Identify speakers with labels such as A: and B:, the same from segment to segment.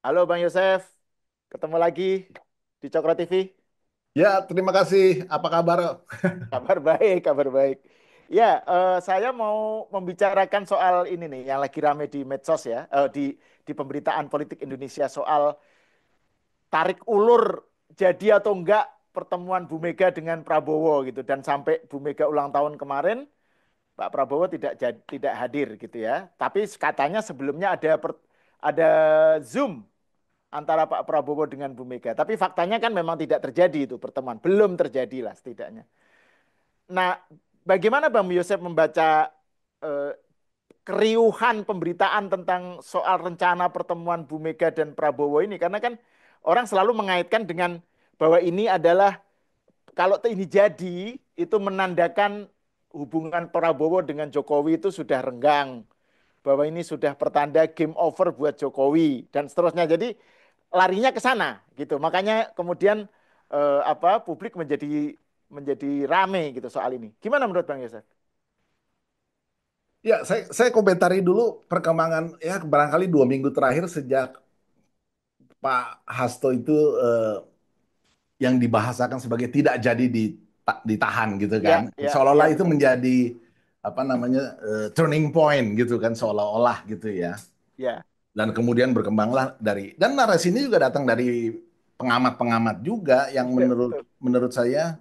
A: Halo Bang Yosef, ketemu lagi di Cokro TV.
B: Ya, terima kasih. Apa kabar?
A: Kabar baik, kabar baik. Ya, saya mau membicarakan soal ini nih, yang lagi rame di medsos ya, di pemberitaan politik Indonesia soal tarik ulur jadi atau enggak pertemuan Bu Mega dengan Prabowo gitu, dan sampai Bu Mega ulang tahun kemarin, Pak Prabowo tidak hadir gitu ya. Tapi katanya sebelumnya ada Zoom antara Pak Prabowo dengan Bu Mega. Tapi faktanya kan memang tidak terjadi itu pertemuan. Belum terjadi lah setidaknya. Nah, bagaimana Bang Yosef membaca eh, keriuhan pemberitaan tentang soal rencana pertemuan Bu Mega dan Prabowo ini? Karena kan orang selalu mengaitkan dengan bahwa ini adalah, kalau ini jadi, itu menandakan hubungan Prabowo dengan Jokowi itu sudah renggang, bahwa ini sudah pertanda game over buat Jokowi dan seterusnya. Jadi larinya ke sana gitu. Makanya kemudian publik menjadi menjadi rame gitu soal ini. Gimana menurut Bang Yosef?
B: Ya, saya komentari dulu perkembangan ya barangkali 2 minggu terakhir sejak Pak Hasto itu yang dibahasakan sebagai tidak jadi ditahan gitu kan.
A: Ya, ya,
B: Seolah-olah
A: ya
B: itu
A: benar.
B: menjadi apa namanya turning point gitu kan seolah-olah gitu ya.
A: Ya,
B: Dan kemudian berkembanglah dan narasi ini juga datang dari pengamat-pengamat juga yang
A: ya
B: menurut
A: betul.
B: menurut saya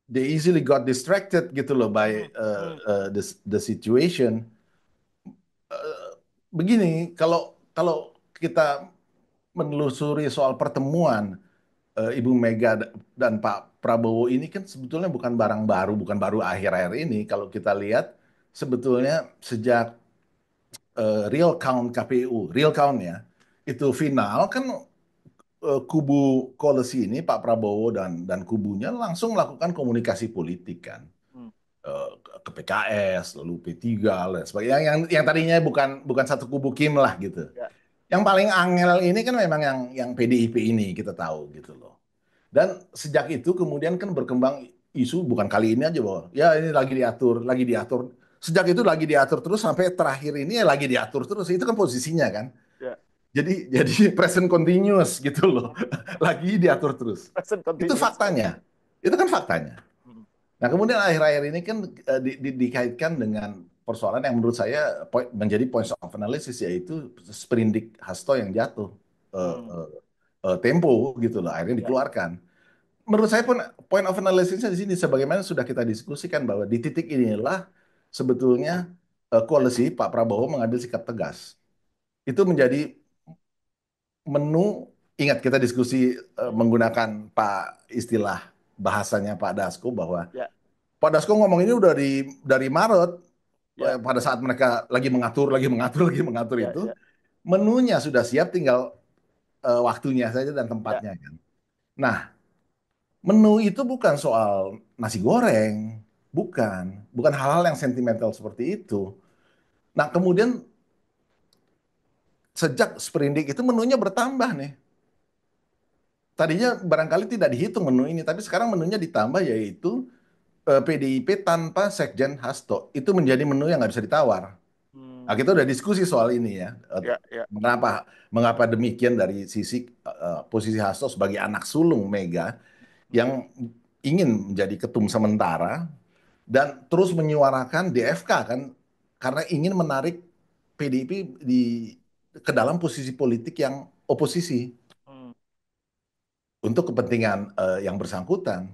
B: they easily got distracted gitu loh by
A: Hmm, hmm,
B: the situation. Begini, kalau kalau kita menelusuri soal pertemuan Ibu Mega dan Pak Prabowo ini kan sebetulnya bukan barang baru, bukan baru akhir-akhir ini. Kalau kita lihat sebetulnya sejak real count KPU, real count ya, itu final kan kubu koalisi ini Pak Prabowo dan kubunya langsung melakukan komunikasi politik kan.
A: hmm.
B: eh, ke PKS, lalu P3 dan sebagainya. Yang tadinya bukan bukan satu kubu Kim lah gitu.
A: Ya,
B: Yang paling angel ini kan memang yang PDIP ini kita tahu gitu loh. Dan sejak itu kemudian kan berkembang isu bukan kali ini aja bahwa ya ini lagi diatur, lagi diatur. Sejak itu lagi diatur terus sampai terakhir ini ya lagi diatur terus. Itu kan posisinya kan.
A: ya.
B: Jadi present continuous gitu loh. Lagi diatur terus.
A: Present
B: Itu
A: continuous.
B: faktanya. Itu kan faktanya.
A: Hmm,
B: Nah, kemudian akhir-akhir ini kan dikaitkan dengan persoalan yang menurut saya menjadi points of analysis yaitu sprindik Hasto yang jatuh eh,
A: hmm.
B: eh, Tempo gitu loh akhirnya
A: Ya,
B: dikeluarkan. Menurut saya pun point of analysisnya di sini sebagaimana sudah kita diskusikan bahwa di titik inilah sebetulnya koalisi Pak Prabowo mengambil sikap tegas. Itu menjadi menu ingat kita diskusi menggunakan Pak istilah bahasanya Pak Dasko bahwa
A: ya,
B: Pak Dasko ngomong ini udah dari Maret
A: ya,
B: pada saat mereka lagi mengatur, lagi mengatur, lagi mengatur
A: ya,
B: itu
A: ya,
B: menunya sudah siap, tinggal waktunya saja dan
A: ya.
B: tempatnya kan. Nah, menu itu bukan soal nasi goreng, bukan hal-hal yang sentimental seperti itu. Nah, kemudian sejak sprindik itu menunya bertambah nih. Tadinya barangkali tidak dihitung menu ini, tapi sekarang menunya ditambah yaitu PDIP tanpa Sekjen Hasto. Itu menjadi menu yang nggak bisa ditawar. Nah,
A: Hmm,
B: kita udah diskusi soal ini ya.
A: ya, ya.
B: Mengapa mengapa demikian dari sisi posisi Hasto sebagai anak sulung Mega
A: Hmm,
B: yang ingin menjadi ketum sementara dan terus menyuarakan DFK kan karena ingin menarik PDIP ke dalam posisi politik yang oposisi
A: hmm.
B: untuk kepentingan yang bersangkutan.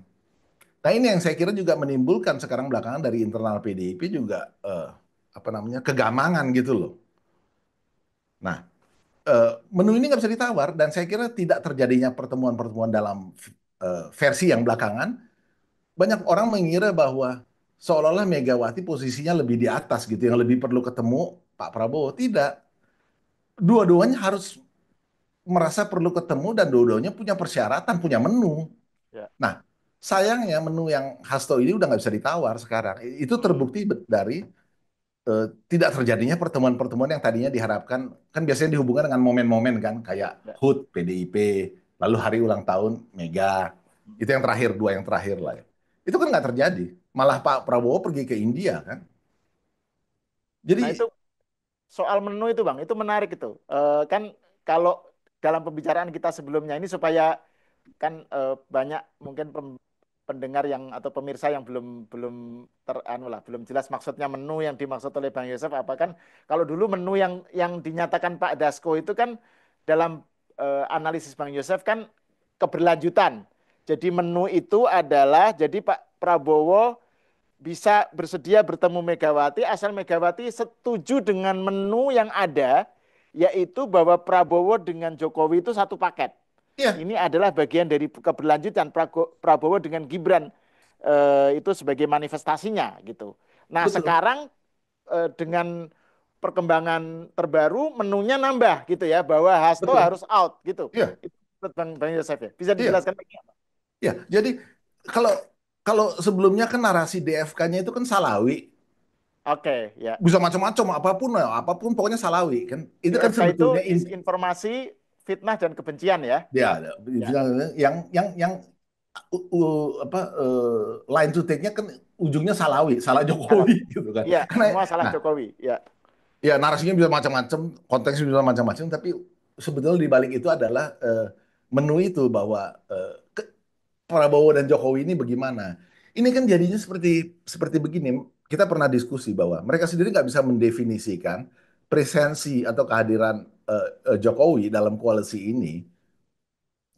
B: Nah, ini yang saya kira juga menimbulkan sekarang belakangan dari internal PDIP juga apa namanya kegamangan gitu loh. Nah, menu ini nggak bisa ditawar dan saya kira tidak terjadinya pertemuan-pertemuan dalam versi yang belakangan. Banyak orang mengira bahwa seolah-olah Megawati posisinya lebih di atas gitu, yang lebih perlu ketemu Pak Prabowo. Tidak. Dua-duanya harus merasa perlu ketemu dan dua-duanya punya persyaratan, punya menu.
A: Ya.
B: Nah, sayangnya menu yang Hasto ini udah nggak bisa ditawar sekarang. Itu
A: Hmm,
B: terbukti dari tidak terjadinya pertemuan-pertemuan yang tadinya diharapkan, kan biasanya dihubungkan dengan momen-momen kan, kayak
A: ya.
B: HUT, PDIP, lalu hari ulang tahun Mega.
A: Hmm.
B: Itu yang terakhir, dua yang terakhir lah ya. Itu kan nggak terjadi. Malah Pak Prabowo pergi ke India kan.
A: Nah itu
B: Jadi
A: soal menu itu Bang, itu menarik itu. Kan kalau dalam pembicaraan kita sebelumnya ini supaya kan banyak mungkin pendengar yang atau pemirsa yang belum belum teranu lah, belum jelas maksudnya menu yang dimaksud oleh Bang Yosef apa kan. Kalau dulu menu yang dinyatakan Pak Dasko itu kan dalam analisis Bang Yosef kan keberlanjutan. Jadi menu itu adalah jadi Pak Prabowo bisa bersedia bertemu Megawati asal Megawati setuju dengan menu yang ada, yaitu bahwa Prabowo dengan Jokowi itu satu paket.
B: Iya,
A: Ini adalah bagian dari keberlanjutan Prabowo dengan Gibran itu sebagai manifestasinya gitu. Nah
B: betul.
A: sekarang dengan perkembangan terbaru menunya nambah gitu ya bahwa Hasto
B: Betul.
A: harus out gitu.
B: Iya,
A: Itu menurut Bang Yosef ya. Bisa
B: iya,
A: dijelaskan lagi?
B: iya. Jadi kalau kalau sebelumnya kan narasi DFK-nya itu kan Salawi,
A: Oke, ya.
B: bisa macam-macam apapun ya, apapun pokoknya Salawi kan. Itu kan
A: DFK itu
B: sebetulnya
A: disinformasi, fitnah dan kebencian ya.
B: ya
A: Ya,
B: yang apa line to take-nya kan ujungnya Salawi, salah
A: salah.
B: Jokowi gitu kan.
A: Iya,
B: Karena
A: semua salah
B: nah,
A: Jokowi. Ya,
B: ya narasinya bisa macam-macam, konteksnya bisa macam-macam, tapi sebetulnya di balik itu adalah menu itu bahwa Prabowo dan Jokowi ini bagaimana. Ini kan jadinya seperti seperti begini. Kita pernah diskusi bahwa mereka sendiri nggak bisa mendefinisikan presensi atau kehadiran Jokowi dalam koalisi ini.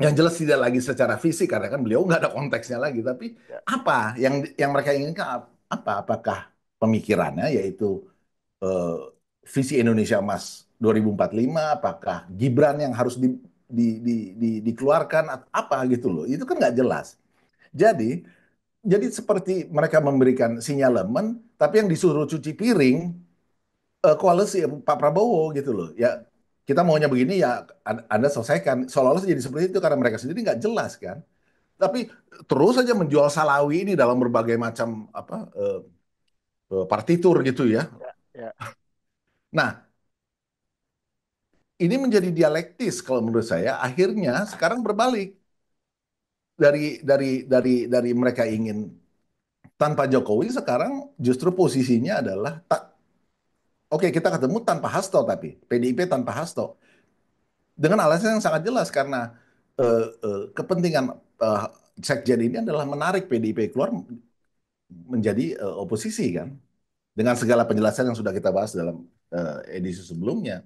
B: Yang jelas tidak lagi secara fisik karena kan beliau nggak ada konteksnya lagi. Tapi
A: ya.
B: apa yang mereka inginkan apa? Apakah pemikirannya yaitu eh, visi Indonesia Emas 2045, apakah Gibran yang harus dikeluarkan atau apa gitu loh. Itu kan nggak jelas. Jadi jadi seperti mereka memberikan sinyalemen, tapi yang disuruh cuci piring koalisi Pak Prabowo gitu loh. Ya kita maunya begini ya Anda selesaikan. Seolah-olah jadi seperti itu karena mereka sendiri nggak jelas kan. Tapi terus saja menjual Salawi ini dalam berbagai macam apa partitur gitu ya.
A: Ya, ya.
B: Nah, ini menjadi dialektis kalau menurut saya. Akhirnya sekarang berbalik dari mereka ingin tanpa Jokowi sekarang justru posisinya adalah tak. Oke, kita ketemu tanpa Hasto tapi PDIP tanpa Hasto dengan alasan yang sangat jelas karena kepentingan eh, Sekjen ini adalah menarik PDIP keluar menjadi oposisi kan dengan segala penjelasan yang sudah kita bahas dalam edisi sebelumnya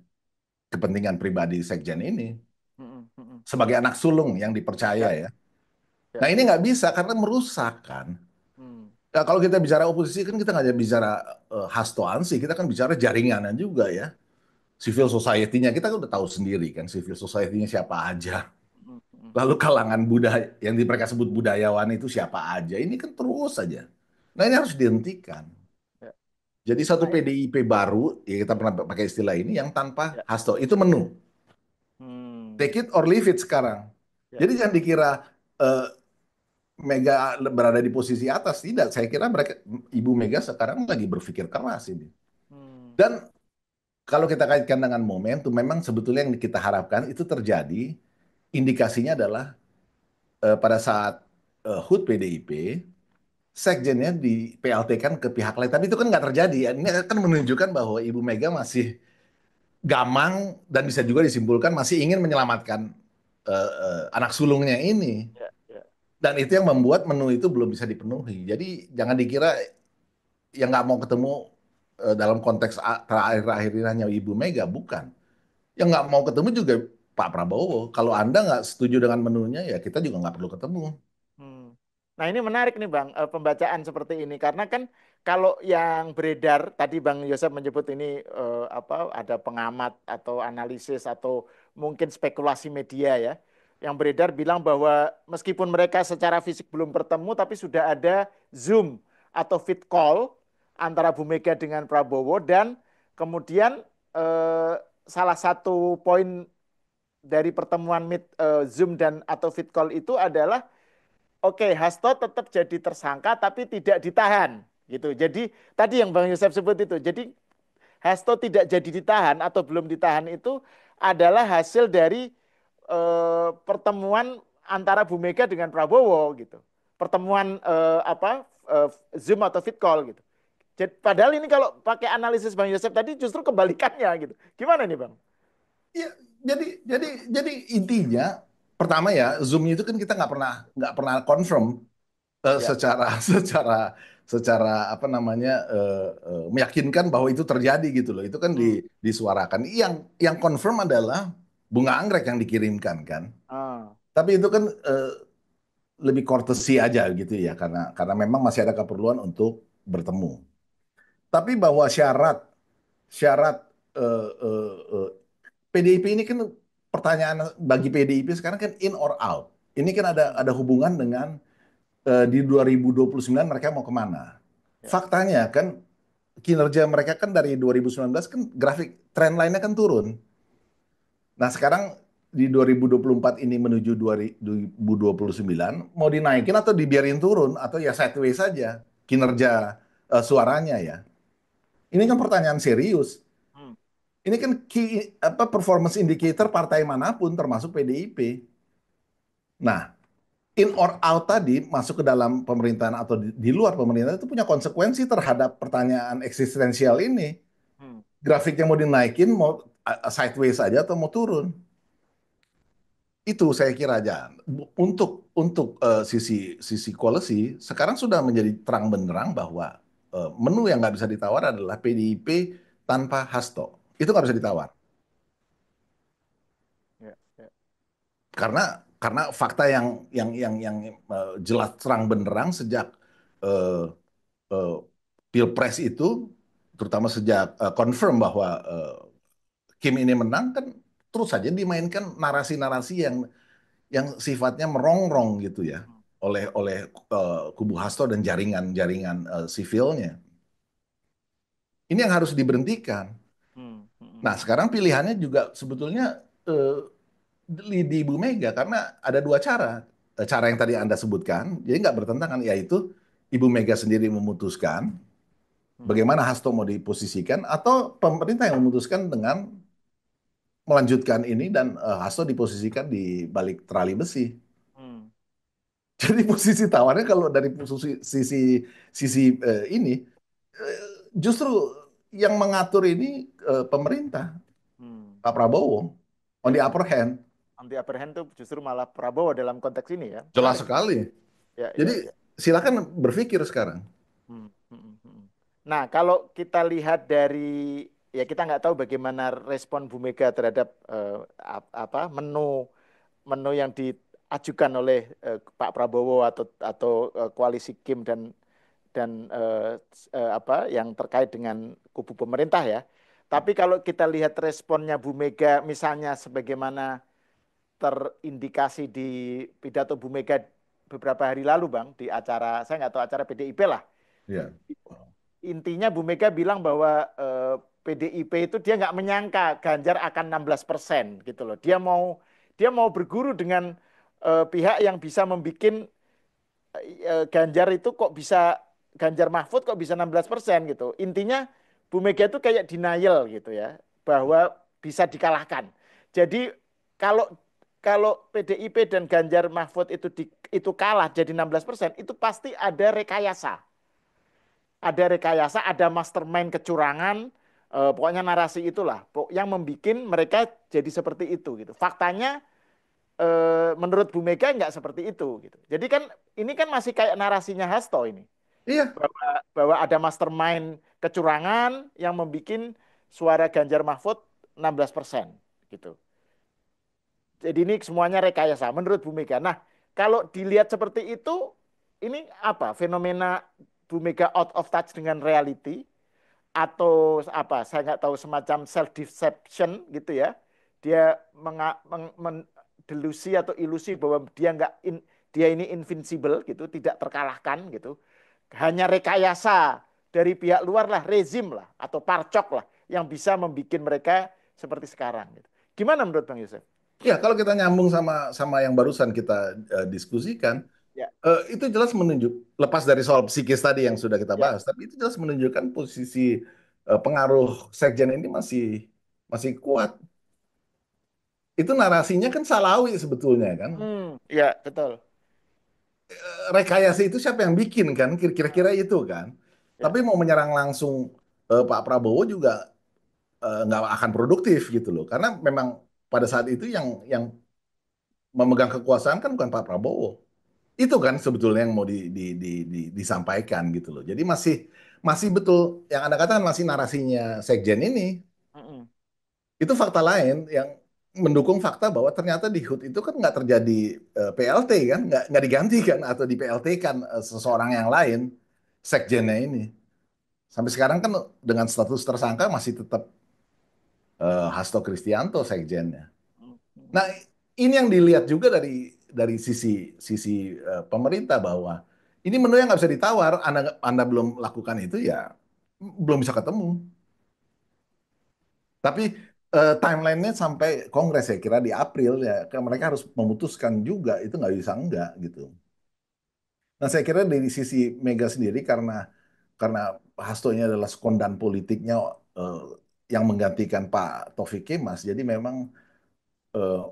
B: kepentingan pribadi Sekjen ini
A: Mm, mm, mm.
B: sebagai anak sulung yang dipercaya
A: Ya,
B: ya.
A: ya.
B: Nah ini nggak bisa karena merusak kan.
A: Hmm,
B: Nah, kalau kita bicara oposisi kan kita nggak hanya bicara Hasto Ansih, kita kan bicara jaringannya juga ya. Civil society-nya kita kan udah tahu sendiri kan civil society-nya siapa aja.
A: mm, mm.
B: Lalu kalangan budaya yang mereka sebut budayawan itu siapa aja. Ini kan terus saja. Nah ini harus dihentikan.
A: Ya.
B: Jadi satu
A: Nah,
B: PDIP baru, ya kita pernah pakai istilah ini, yang tanpa
A: ya.
B: Hasto. Itu menu.
A: Hmm,
B: Take it or leave it sekarang.
A: ya.
B: Jadi jangan dikira eh, Mega berada di posisi atas. Tidak, saya kira mereka, Ibu Mega sekarang lagi berpikir keras ini.
A: Hmm,
B: Dan kalau kita kaitkan dengan momentum, memang sebetulnya yang kita harapkan itu terjadi, indikasinya adalah pada saat HUT PDIP, sekjennya di PLT-kan ke pihak lain. Tapi itu kan nggak terjadi. Ini kan menunjukkan bahwa Ibu Mega masih gamang dan bisa juga disimpulkan masih ingin menyelamatkan anak sulungnya ini.
A: ya, ya.
B: Dan itu yang membuat menu itu belum bisa dipenuhi. Jadi jangan dikira yang nggak mau ketemu dalam konteks terakhir-akhir ini hanya Ibu Mega, bukan. Yang nggak mau ketemu juga Pak Prabowo. Kalau Anda nggak setuju dengan menunya, ya kita juga nggak perlu ketemu.
A: Hmm. Nah ini menarik nih Bang, pembacaan seperti ini karena kan kalau yang beredar tadi Bang Yosef menyebut ini apa ada pengamat atau analisis atau mungkin spekulasi media ya, yang beredar bilang bahwa meskipun mereka secara fisik belum bertemu tapi sudah ada Zoom atau fit call antara Bu Mega dengan Prabowo dan kemudian eh, salah satu poin dari pertemuan Zoom dan atau fit call itu adalah oke, Hasto tetap jadi tersangka tapi tidak ditahan gitu. Jadi tadi yang Bang Yosef sebut itu. Jadi Hasto tidak jadi ditahan atau belum ditahan itu adalah hasil dari pertemuan antara Bu Mega dengan Prabowo gitu. Pertemuan Zoom atau fit call gitu. Padahal ini kalau pakai analisis Bang Yosef tadi justru kebalikannya gitu. Gimana nih Bang?
B: Ya, jadi intinya pertama ya Zoom itu kan kita nggak pernah confirm
A: Ya.
B: secara secara apa namanya meyakinkan bahwa itu terjadi gitu loh. Itu kan
A: Hmm.
B: disuarakan. Yang confirm adalah bunga anggrek yang dikirimkan kan.
A: Ah.
B: Tapi itu kan lebih courtesy aja gitu ya karena memang masih ada keperluan untuk bertemu. Tapi bahwa syarat syarat PDIP ini kan pertanyaan bagi PDIP sekarang kan in or out. Ini kan
A: Hmm.
B: ada hubungan dengan di 2029 mereka mau kemana.
A: Ya.
B: Faktanya kan kinerja mereka kan dari 2019 kan grafik trend lainnya kan turun. Nah sekarang di 2024 ini menuju 2029 mau dinaikin atau dibiarin turun atau ya sideways saja kinerja suaranya ya. Ini kan pertanyaan serius.
A: Hmm.
B: Ini kan key apa performance indicator partai manapun termasuk PDIP. Nah, in or out tadi masuk ke dalam pemerintahan atau di luar pemerintahan itu punya konsekuensi terhadap pertanyaan eksistensial ini.
A: Hmm.
B: Grafiknya mau dinaikin, mau sideways saja atau mau turun. Itu saya kira aja. Untuk sisi sisi koalisi sekarang sudah menjadi terang benderang bahwa menu yang nggak bisa ditawar adalah PDIP tanpa Hasto. Itu nggak bisa ditawar.
A: Ya. Ya.
B: Karena fakta yang jelas terang benderang sejak eh, eh, Pilpres itu, terutama sejak confirm bahwa Kim ini menang, kan terus saja dimainkan narasi-narasi yang sifatnya merongrong gitu ya
A: Hmm.
B: oleh kubu Hasto dan jaringan-jaringan sivilnya. Ini yang harus diberhentikan.
A: Hmm. Hmm.
B: Nah,
A: Hmm.
B: sekarang pilihannya juga sebetulnya di Ibu Mega karena ada dua cara. Cara yang tadi Anda sebutkan, jadi nggak bertentangan, yaitu Ibu Mega sendiri memutuskan
A: Hmm.
B: bagaimana Hasto mau diposisikan, atau pemerintah yang memutuskan dengan melanjutkan ini dan Hasto diposisikan di balik terali besi.
A: Hmm.
B: Jadi posisi tawarnya kalau dari sisi ini justru yang mengatur ini pemerintah
A: Hmm.
B: Pak Prabowo on the
A: Ya.
B: upper hand,
A: Anti upper hand tuh justru malah Prabowo dalam konteks ini ya.
B: jelas
A: Menarik.
B: sekali.
A: Ya, ya,
B: Jadi
A: ya.
B: silakan berpikir sekarang.
A: Hmm. Hmm. Hmm. Hmm. Nah, kalau kita lihat dari ya kita nggak tahu bagaimana respon Bu Mega terhadap apa menu menu yang diajukan oleh Pak Prabowo atau koalisi Kim dan apa yang terkait dengan kubu pemerintah ya. Tapi kalau kita lihat responnya Bu Mega misalnya sebagaimana terindikasi di pidato Bu Mega beberapa hari lalu Bang di acara saya nggak tahu acara PDIP lah.
B: Ya.
A: Intinya Bu Mega bilang bahwa PDIP itu dia nggak menyangka Ganjar akan 16% gitu loh. Dia mau berguru dengan pihak yang bisa membuat Ganjar itu kok bisa Ganjar Mahfud kok bisa 16% gitu. Intinya Bu Mega itu kayak denial gitu ya bahwa bisa dikalahkan. Jadi kalau kalau PDIP dan Ganjar Mahfud itu kalah jadi 16% itu pasti ada rekayasa. Ada rekayasa, ada mastermind kecurangan, pokoknya narasi itulah yang membuat mereka jadi seperti itu gitu. Faktanya menurut Bu Mega nggak seperti itu gitu. Jadi kan ini kan masih kayak narasinya Hasto ini
B: Iya,
A: bahwa ada mastermind kecurangan yang membuat suara Ganjar Mahfud 16% gitu. Jadi ini semuanya rekayasa menurut Bu Mega. Nah, kalau dilihat seperti itu, ini apa? Fenomena Bu Mega out of touch dengan reality atau apa? Saya nggak tahu semacam self deception gitu ya. Dia delusi atau ilusi bahwa dia ini invincible gitu, tidak terkalahkan gitu. Hanya rekayasa dari pihak luar lah, rezim lah atau parcok lah yang bisa membuat mereka seperti sekarang gitu. Gimana menurut Bang Yusuf?
B: ya kalau kita nyambung sama sama yang barusan kita diskusikan,
A: Ya,
B: itu jelas menunjuk lepas dari soal psikis tadi yang sudah kita
A: ya.
B: bahas, tapi itu jelas menunjukkan posisi pengaruh sekjen ini masih masih kuat. Itu narasinya kan Salawi sebetulnya kan.
A: Ya, betul.
B: Rekayasa itu siapa yang bikin kan? Kira-kira itu kan.
A: Ya.
B: Tapi mau menyerang langsung Pak Prabowo juga nggak akan produktif gitu loh. Karena memang pada saat itu yang memegang kekuasaan kan bukan Pak Prabowo. Itu kan sebetulnya yang mau disampaikan gitu loh. Jadi masih masih betul yang Anda katakan masih narasinya Sekjen ini.
A: Mm-mm.
B: Itu fakta lain yang mendukung fakta bahwa ternyata di HUT itu kan nggak terjadi PLT kan, nggak diganti kan atau di PLT kan seseorang yang lain sekjennya ini. Sampai sekarang kan dengan status tersangka masih tetap Hasto Kristianto sekjennya.
A: Mm-mm.
B: Nah, ini yang dilihat juga dari sisi sisi pemerintah bahwa ini menu yang nggak bisa ditawar. Anda belum lakukan itu ya belum bisa ketemu. Tapi timelinenya sampai Kongres ya kira di April ya, mereka harus memutuskan juga itu nggak bisa enggak gitu. Nah saya kira dari sisi Mega sendiri karena Hasto ini adalah sekondan politiknya eh, yang menggantikan Pak Taufik Kemas, jadi memang eh,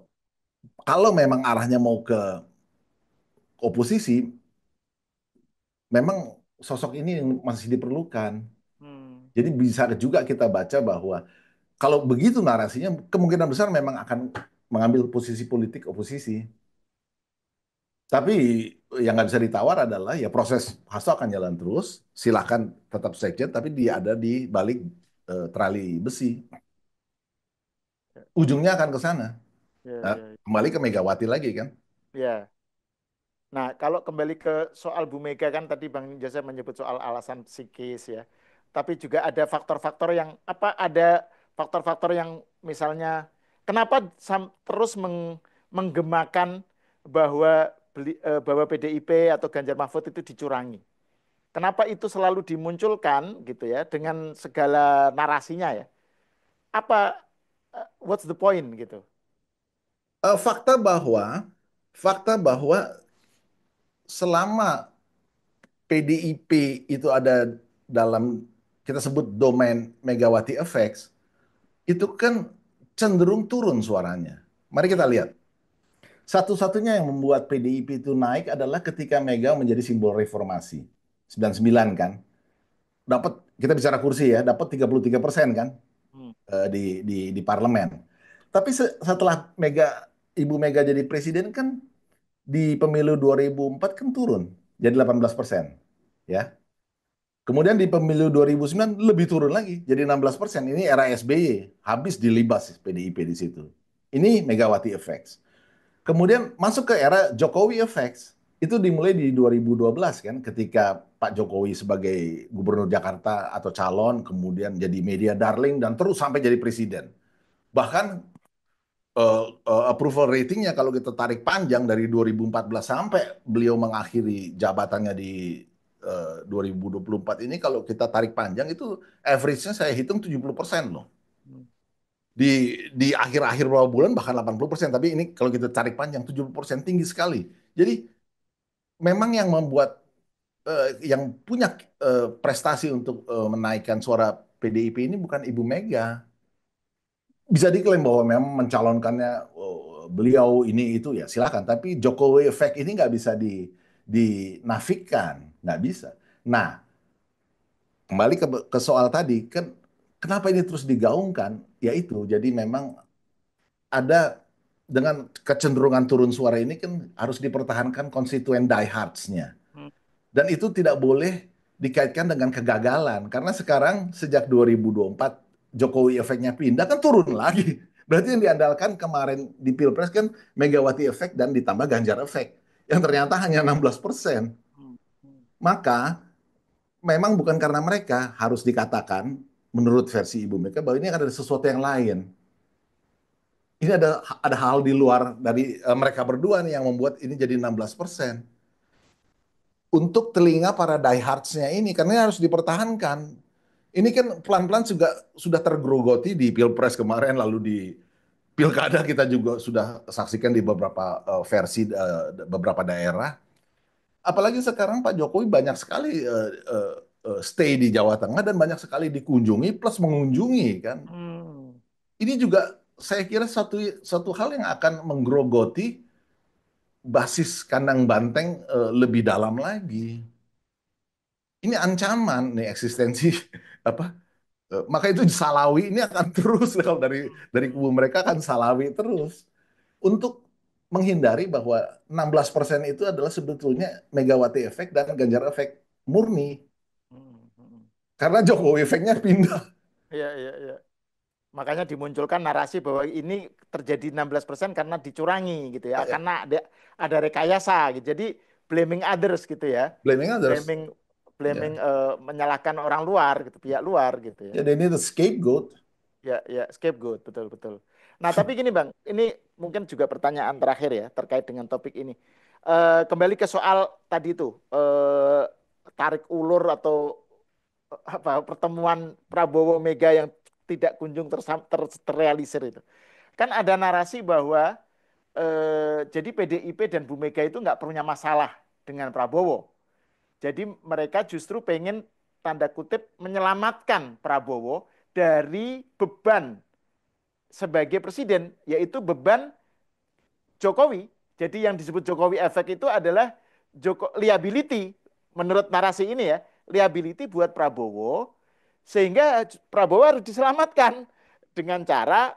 B: kalau memang arahnya mau ke oposisi, memang sosok ini masih diperlukan.
A: Hmm.
B: Jadi bisa juga kita baca bahwa kalau begitu narasinya kemungkinan besar memang akan mengambil posisi politik oposisi. Tapi yang nggak bisa ditawar adalah ya proses Hasto akan jalan terus. Silakan tetap sekjen, tapi dia ada di balik terali besi.
A: Ya,
B: Ujungnya akan ke sana.
A: ya,
B: Nah,
A: ya.
B: kembali ke Megawati lagi kan.
A: Ya. Nah, kalau kembali ke soal Bu Mega kan tadi Bang Jose menyebut soal alasan psikis ya. Tapi juga ada faktor-faktor yang apa ada faktor-faktor yang misalnya kenapa terus menggemakan bahwa bahwa PDIP atau Ganjar Mahfud itu dicurangi. Kenapa itu selalu dimunculkan gitu ya dengan segala narasinya ya? Apa what's the point gitu?
B: Eh, fakta bahwa selama PDIP itu ada dalam kita sebut domain Megawati Effects, itu kan cenderung turun suaranya. Mari kita
A: Hmm,
B: lihat. Satu-satunya yang membuat PDIP itu naik adalah ketika Mega menjadi simbol reformasi. 99 kan. Dapat kita bicara kursi ya, dapat 33% kan
A: hmm,
B: di parlemen. Tapi setelah Ibu Mega jadi presiden kan di pemilu 2004 kan turun jadi 18%. Ya. Kemudian di pemilu 2009 lebih turun lagi jadi 16%. Ini era SBY, habis dilibas PDIP di situ. Ini Megawati Effects. Kemudian masuk ke era Jokowi Effects. Itu dimulai di 2012 kan, ketika Pak Jokowi sebagai gubernur Jakarta atau calon, kemudian jadi media darling, dan terus sampai jadi presiden. Bahkan approval ratingnya kalau kita tarik panjang dari 2014 sampai beliau mengakhiri jabatannya di 2024 ini, kalau kita tarik panjang itu average-nya saya hitung 70% loh.
A: hmm,
B: Di akhir-akhir beberapa bulan bahkan 80%, tapi ini kalau kita tarik panjang 70% tinggi sekali. Jadi memang yang membuat yang punya prestasi untuk menaikkan suara PDIP ini bukan Ibu Mega. Bisa diklaim bahwa memang mencalonkannya beliau ini itu ya silakan, tapi Jokowi efek ini nggak bisa dinafikan, nggak bisa. Nah, kembali ke soal tadi kan, kenapa ini terus digaungkan? Yaitu jadi memang ada dengan kecenderungan turun suara ini kan harus dipertahankan konstituen diehards-nya.
A: hmm,
B: Dan itu tidak boleh dikaitkan dengan kegagalan. Karena sekarang sejak 2024 Jokowi efeknya pindah kan turun lagi. Berarti yang diandalkan kemarin di Pilpres kan Megawati efek dan ditambah Ganjar efek. Yang ternyata hanya 16%.
A: hmm, hmm,
B: Maka memang bukan karena mereka harus dikatakan menurut versi Ibu Mega bahwa ini ada sesuatu yang lain. Ini ada hal di luar dari mereka berdua nih yang membuat ini jadi 16%. Untuk telinga para diehards-nya ini, karena ini harus dipertahankan. Ini kan pelan-pelan juga sudah tergerogoti di Pilpres kemarin, lalu di Pilkada kita juga sudah saksikan di beberapa versi beberapa daerah. Apalagi sekarang Pak Jokowi banyak sekali stay di Jawa Tengah dan banyak sekali dikunjungi plus mengunjungi kan.
A: hmm.
B: Ini juga saya kira satu satu hal yang akan menggerogoti basis kandang banteng lebih dalam lagi. ini ancaman nih eksistensi apa maka itu Salawi ini akan terus kalau dari kubu mereka akan Salawi terus untuk menghindari bahwa 16% itu adalah sebetulnya Megawati efek dan Ganjar efek murni
A: Hmm, hmm.
B: karena Jokowi efeknya pindah.
A: Iya, iya, iya. Makanya dimunculkan narasi bahwa ini terjadi 16% karena dicurangi gitu ya, karena ada rekayasa gitu. Jadi blaming others gitu ya.
B: Blaming others.
A: Blaming blaming
B: Ya.
A: menyalahkan orang luar gitu, pihak luar gitu ya.
B: Jadi ini the scapegoat.
A: Ya, ya, scapegoat, betul, betul. Nah, tapi gini Bang, ini mungkin juga pertanyaan terakhir ya terkait dengan topik ini. Kembali ke soal tadi itu, tarik ulur atau apa pertemuan Prabowo Mega yang tidak kunjung terrealisir itu. Kan ada narasi bahwa jadi PDIP dan Bu Mega itu nggak punya masalah dengan Prabowo. Jadi mereka justru pengen tanda kutip menyelamatkan Prabowo dari beban sebagai presiden, yaitu beban Jokowi. Jadi yang disebut Jokowi efek itu adalah liability menurut narasi ini ya, liability buat Prabowo sehingga Prabowo harus diselamatkan dengan cara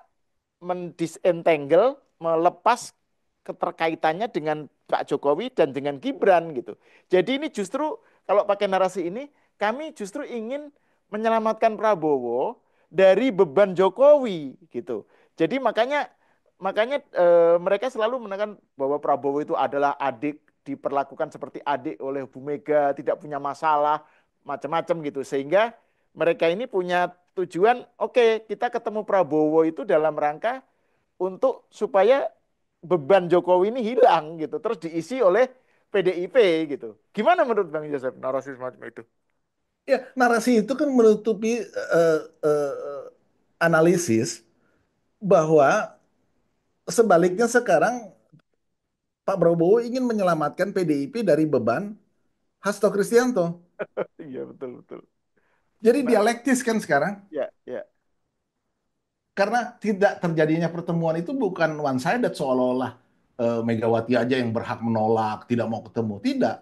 A: mendisentangle, melepas keterkaitannya dengan Pak Jokowi dan dengan Gibran gitu. Jadi ini justru kalau pakai narasi ini kami justru ingin menyelamatkan Prabowo dari beban Jokowi gitu. Jadi makanya makanya mereka selalu menekan bahwa Prabowo itu adalah adik, diperlakukan seperti adik oleh Bu Mega, tidak punya masalah macam-macam gitu. Sehingga mereka ini punya tujuan, oke, kita ketemu Prabowo itu dalam rangka untuk supaya beban Jokowi ini hilang gitu, terus diisi oleh PDIP gitu. Gimana menurut Bang Joseph narasi semacam itu?
B: Ya, narasi itu kan menutupi analisis bahwa sebaliknya sekarang Pak Prabowo ingin menyelamatkan PDIP dari beban Hasto Kristianto.
A: Iya, betul, betul.
B: Jadi
A: Nah,
B: dialektis kan sekarang.
A: ya, ya.
B: Karena tidak terjadinya pertemuan itu bukan one sided seolah-olah Megawati aja yang berhak menolak, tidak mau ketemu. Tidak.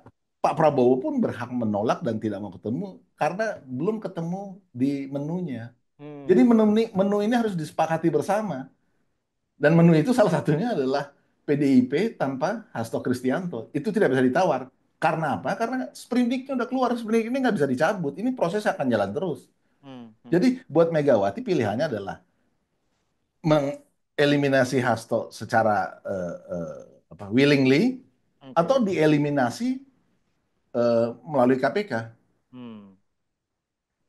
B: Pak Prabowo pun berhak menolak dan tidak mau ketemu karena belum ketemu di menunya. Jadi
A: Hmm,
B: menu ini harus disepakati bersama. Dan menu itu salah satunya adalah PDIP tanpa Hasto Kristianto. Itu tidak bisa ditawar. Karena apa? Karena sprindiknya udah keluar, sprindik ini nggak bisa dicabut. Ini proses akan jalan terus.
A: hmm, hmm.
B: Jadi buat Megawati pilihannya adalah mengeliminasi Hasto secara willingly atau
A: Oke.
B: dieliminasi melalui KPK.
A: Hmm.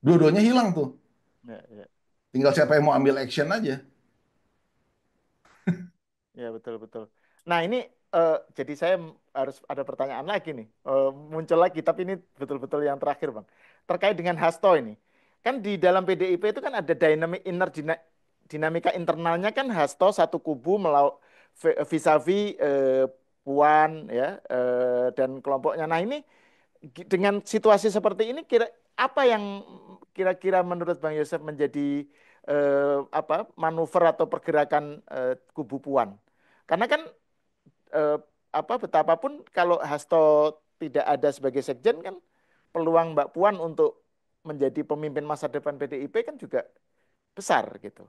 B: Dua-duanya hilang tuh.
A: Ya, ya.
B: Tinggal siapa yang mau ambil action aja.
A: Ya, betul, betul. Nah, ini jadi saya harus ada pertanyaan lagi nih. Muncul lagi, tapi ini betul-betul yang terakhir, Bang. Terkait dengan Hasto ini. Kan di dalam PDIP itu kan ada dinamika internalnya kan Hasto satu kubu vis-a-vis Puan ya dan kelompoknya. Nah, ini dengan situasi seperti ini apa yang kira-kira menurut Bang Yosef menjadi apa manuver atau pergerakan kubu Puan? Karena kan eh, apa betapapun kalau Hasto tidak ada sebagai sekjen kan peluang Mbak Puan untuk menjadi pemimpin masa depan PDIP kan juga besar gitu.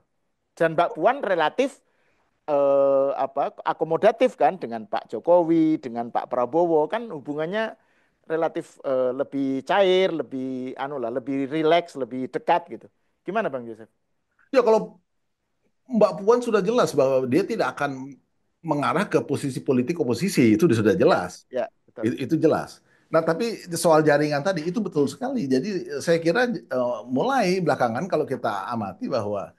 A: Dan Mbak Puan relatif apa akomodatif kan dengan Pak Jokowi, dengan Pak Prabowo kan hubungannya relatif lebih cair, lebih anu lah, lebih rileks, lebih dekat gitu. Gimana Bang Yosef?
B: Ya kalau Mbak Puan sudah jelas bahwa dia tidak akan mengarah ke posisi politik oposisi, itu sudah
A: Ya,
B: jelas.
A: ya, betul.
B: Itu jelas. Nah, tapi soal jaringan tadi itu betul sekali. Jadi saya kira mulai belakangan kalau kita amati bahwa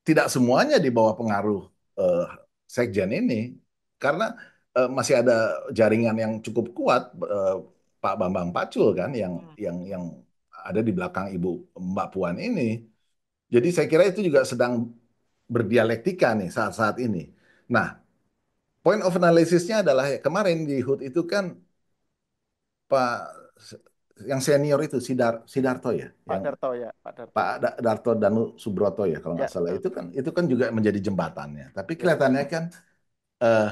B: tidak semuanya di bawah pengaruh eh, sekjen ini karena masih ada jaringan yang cukup kuat Pak Bambang Pacul kan
A: Hmm.
B: yang ada di belakang Ibu Mbak Puan ini. Jadi saya kira itu juga sedang berdialektika nih saat-saat ini. Nah, point of analysisnya adalah kemarin di HUT itu kan Pak yang senior itu Sidarto ya,
A: Pak
B: yang
A: Darto ya, Pak Darto.
B: Pak Darto Danu Subroto ya kalau
A: Ya,
B: nggak salah
A: betul, betul.
B: itu kan juga menjadi jembatannya. Tapi
A: Ya.
B: kelihatannya kan eh,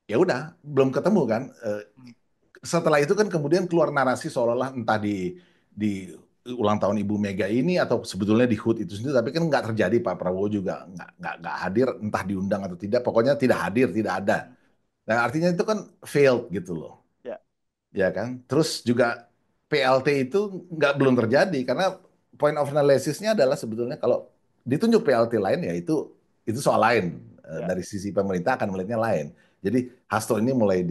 B: ya udah belum ketemu kan.
A: Hmm.
B: Setelah itu kan kemudian keluar narasi seolah-olah entah di di ulang tahun Ibu Mega ini atau sebetulnya di HUT itu sendiri, tapi kan nggak terjadi. Pak Prabowo juga nggak hadir, entah diundang atau tidak, pokoknya tidak hadir, tidak ada. Nah, artinya itu kan failed gitu loh,
A: Ya.
B: ya kan? Terus juga PLT itu nggak belum terjadi karena point of analysis-nya adalah sebetulnya kalau ditunjuk PLT lain ya itu soal lain.
A: Ya.
B: Dari sisi pemerintah akan melihatnya lain. Jadi Hasto ini mulai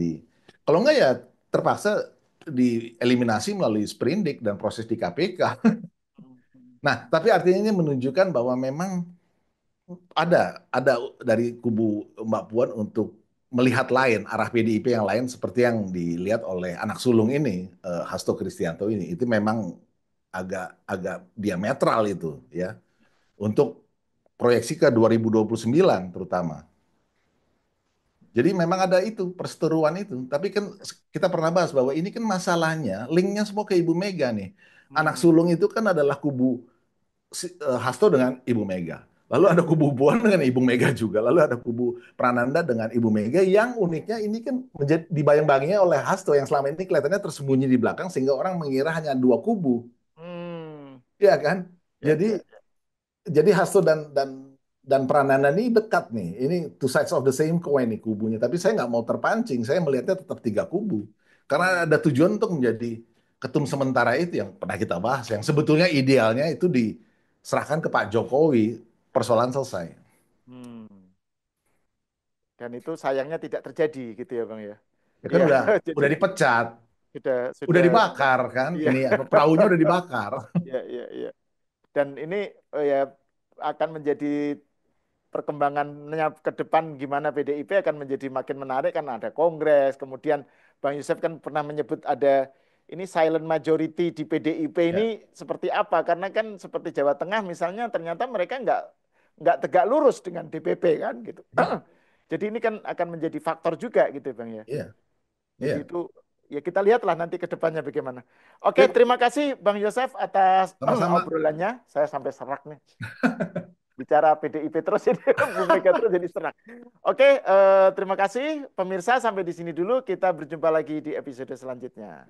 B: kalau nggak ya terpaksa dieliminasi melalui sprindik dan proses di KPK. Nah, tapi artinya ini menunjukkan bahwa memang ada dari kubu Mbak Puan untuk melihat lain arah PDIP yang lain seperti yang dilihat oleh anak sulung ini Hasto Kristianto ini itu memang agak agak diametral itu ya untuk proyeksi ke 2029 terutama. Jadi memang ada itu perseteruan itu. Tapi kan kita pernah bahas bahwa ini kan masalahnya linknya semua ke Ibu Mega nih. Anak
A: Hmm.
B: sulung itu kan adalah kubu Hasto dengan Ibu Mega. Lalu
A: Ya.
B: ada kubu Puan dengan Ibu Mega juga. Lalu ada kubu Prananda dengan Ibu Mega yang uniknya ini kan menjadi dibayang-bayanginya oleh Hasto yang selama ini kelihatannya tersembunyi di belakang sehingga orang mengira hanya dua kubu.
A: Hmm.
B: Iya kan?
A: Ya,
B: Jadi
A: ya.
B: jadi Hasto dan Prananda ini dekat nih. Ini two sides of the same coin nih kubunya. Tapi saya nggak mau terpancing. Saya melihatnya tetap tiga kubu. Karena
A: Hmm.
B: ada tujuan untuk menjadi ketum sementara itu yang pernah kita bahas. Yang sebetulnya idealnya itu diserahkan ke Pak Jokowi. Persoalan selesai.
A: Hmm. Dan itu sayangnya tidak terjadi gitu ya Bang ya.
B: Ya kan
A: Iya, jadi
B: udah dipecat,
A: sudah
B: udah
A: sudah
B: dibakar kan.
A: iya.
B: Ini apa perahunya udah dibakar.
A: Iya, iya, iya. Dan ini ya akan menjadi perkembangannya ke depan gimana PDIP akan menjadi makin menarik kan ada kongres. Kemudian Bang Yusuf kan pernah menyebut ada ini silent majority di PDIP ini
B: Ya,
A: seperti apa? Karena kan seperti Jawa Tengah misalnya ternyata mereka nggak tegak lurus dengan DPP kan gitu.
B: ya,
A: Jadi ini kan akan menjadi faktor juga gitu Bang ya.
B: iya,
A: Jadi
B: iya.
A: itu ya kita lihatlah nanti ke depannya bagaimana. Oke,
B: Sip,
A: terima kasih Bang Yosef atas
B: sama-sama.
A: obrolannya. Saya sampai serak nih. Bicara PDIP terus ini Bu Mega terus jadi serak. Oke, terima kasih pemirsa sampai di sini dulu. Kita berjumpa lagi di episode selanjutnya.